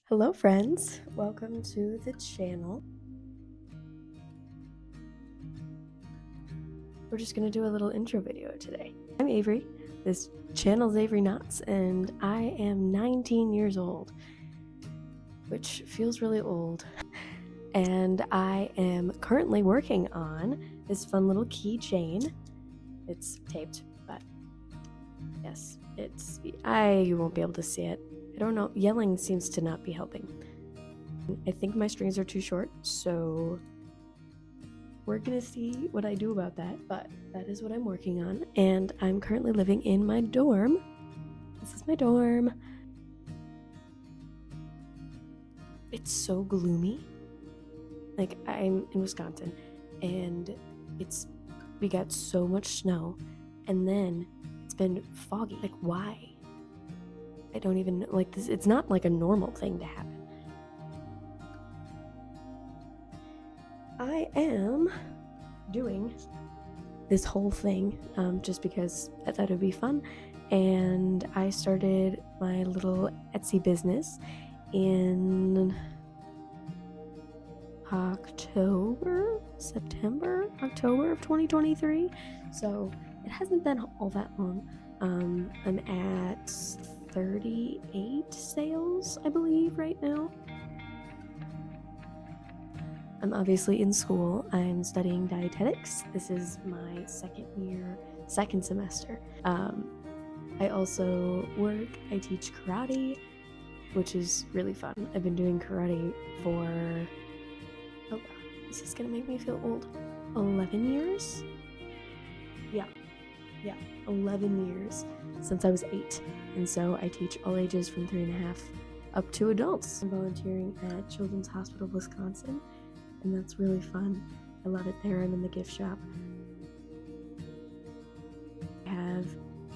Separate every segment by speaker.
Speaker 1: Hello friends, welcome to the channel. We're just going to do a little intro video today. I'm Avery, this channel's Avery Knots, and I am 19 years old, which feels really old. And I am currently working on this fun little keychain. It's taped, but yes, you won't be able to see it. I don't know, yelling seems to not be helping. I think my strings are too short, so we're gonna see what I do about that, but that is what I'm working on, and I'm currently living in my dorm. This is my dorm. It's so gloomy. Like, I'm in Wisconsin, and we got so much snow, and then it's been foggy. Like, why? I don't even, like, this, it's not like a normal thing to happen. I am doing this whole thing just because I thought it would be fun, and I started my little Etsy business in October of 2023, so it hasn't been all that long. I'm at 38 sales, I believe, right now. I'm obviously in school. I'm studying dietetics. This is my second semester. I also work. I teach karate, which is really fun. I've been doing karate for, oh god, this is gonna make me feel old, 11 years? Yeah, 11 years since I was 8. And so I teach all ages from 3.5 up to adults. I'm volunteering at Children's Hospital, Wisconsin, and that's really fun. I love it there. I'm in the gift shop. I have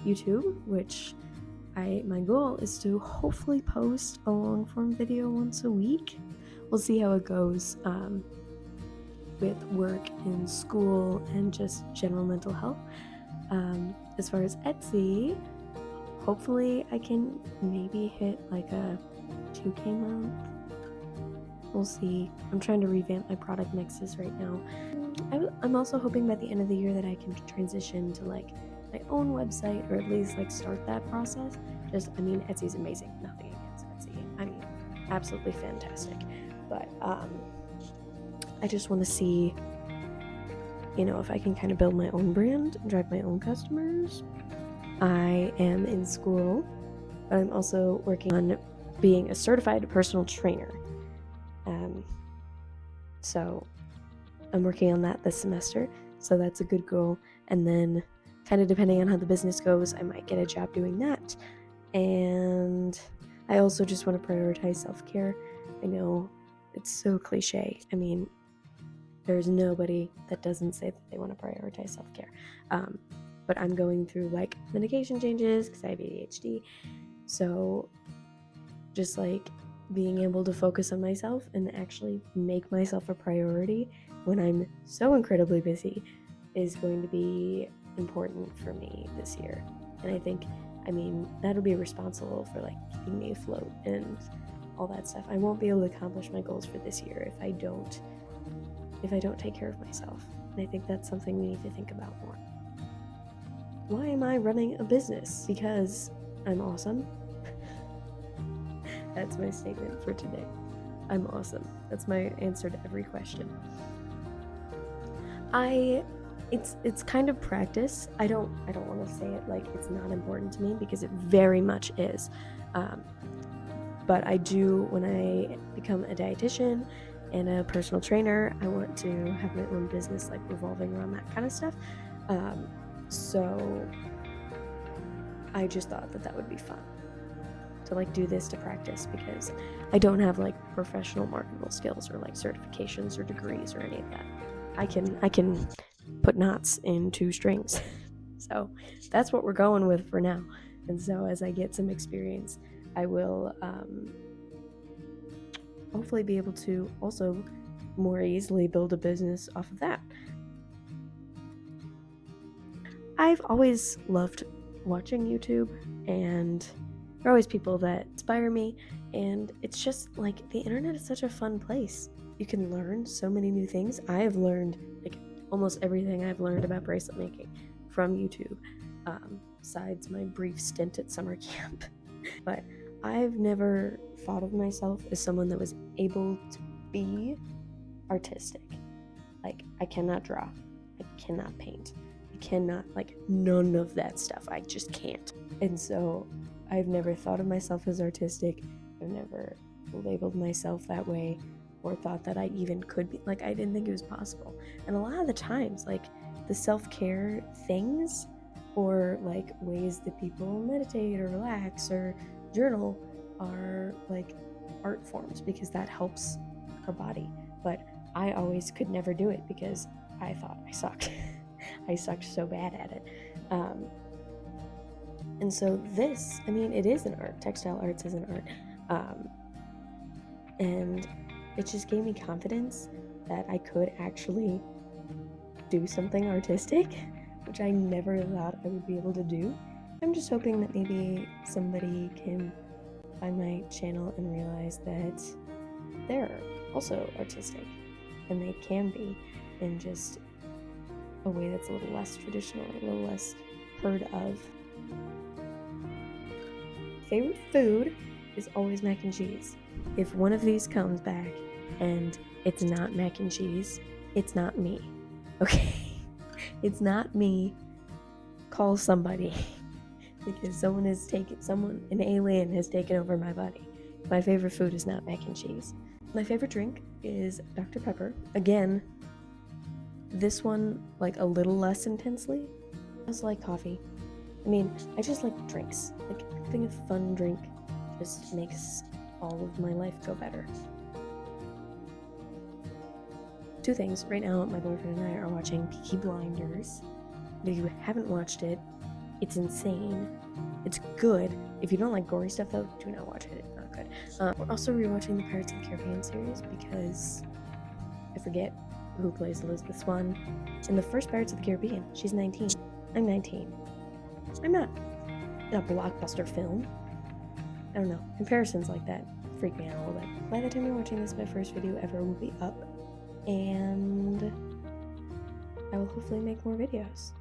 Speaker 1: YouTube, which my goal is to hopefully post a long form video once a week. We'll see how it goes with work in school and just general mental health. As far as Etsy, hopefully I can maybe hit like a 2K month. We'll see. I'm trying to revamp my product mixes right now. I'm also hoping by the end of the year that I can transition to like my own website, or at least like start that process. Etsy's amazing. Nothing against Etsy. I mean, absolutely fantastic. But I just want to see, if I can kind of build my own brand and drive my own customers. I am in school, but I'm also working on being a certified personal trainer. So I'm working on that this semester, so that's a good goal. And then kind of depending on how the business goes, I might get a job doing that. And I also just want to prioritize self-care. I know it's so cliche. I mean, there's nobody that doesn't say that they want to prioritize self-care. But I'm going through like medication changes because I have ADHD. So just like being able to focus on myself and actually make myself a priority when I'm so incredibly busy is going to be important for me this year. And I think, that'll be responsible for like keeping me afloat and all that stuff. I won't be able to accomplish my goals for this year if I don't take care of myself. And I think that's something we need to think about more. Why am I running a business? Because I'm awesome. That's my statement for today. I'm awesome. That's my answer to every question. It's kind of practice. I don't want to say it like it's not important to me, because it very much is. But I do, when I become a dietitian and a personal trainer, I want to have my own business like revolving around that kind of stuff. So I just thought that would be fun to like do this to practice, because I don't have like professional marketable skills or like certifications or degrees or any of that. I can put knots in 2 strings. So that's what we're going with for now. And so as I get some experience, I will hopefully be able to also more easily build a business off of that. I've always loved watching YouTube, and are always people that inspire me, and it's just like the internet is such a fun place. You can learn so many new things. I have learned like almost everything I've learned about bracelet making from YouTube, besides my brief stint at summer camp. But I've never thought of myself as someone that was able to be artistic. Like, I cannot draw, I cannot paint, I cannot, like, none of that stuff. I just can't. And so I've never thought of myself as artistic. I've never labeled myself that way or thought that I even could be. Like, I didn't think it was possible. And a lot of the times, like, the self-care things or like ways that people meditate or relax or journal are like art forms because that helps our body. But I always could never do it because I thought I sucked. I sucked so bad at it. And so this, I mean, it is an art. Textile arts is an art. And it just gave me confidence that I could actually do something artistic, which I never thought I would be able to do. I'm just hoping that maybe somebody can find my channel and realize that they're also artistic, and they can be in just a way that's a little less traditional, a little less heard of. Favorite food is always mac and cheese. If one of these comes back and it's not mac and cheese, it's not me. Okay? It's not me. Call somebody. Because an alien has taken over my body. My favorite food is not mac and cheese. My favorite drink is Dr. Pepper. Again, this one like a little less intensely. I also like coffee. I mean, I just like drinks. Like, having a fun drink just makes all of my life go better. Two things. Right now, my boyfriend and I are watching Peaky Blinders. If you haven't watched it, it's insane. It's good. If you don't like gory stuff, though, do not watch it. It's not good. We're also rewatching the Pirates of the Caribbean series because I forget who plays Elizabeth Swann. In the first Pirates of the Caribbean, she's 19. I'm 19. I'm not in a blockbuster film. I don't know. Comparisons like that freak me out a little bit. By the time you're watching this, my first video ever will be up, and I will hopefully make more videos.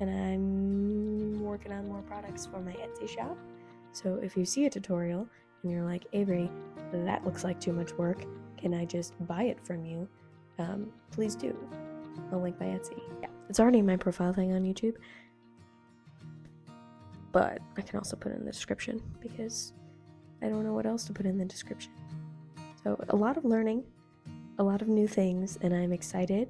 Speaker 1: And I'm working on more products for my Etsy shop. So if you see a tutorial and you're like, Avery, that looks like too much work, can I just buy it from you? Please do. I'll link my Etsy. Yeah, it's already in my profile thing on YouTube, but I can also put it in the description because I don't know what else to put in the description. So a lot of learning, a lot of new things, and I'm excited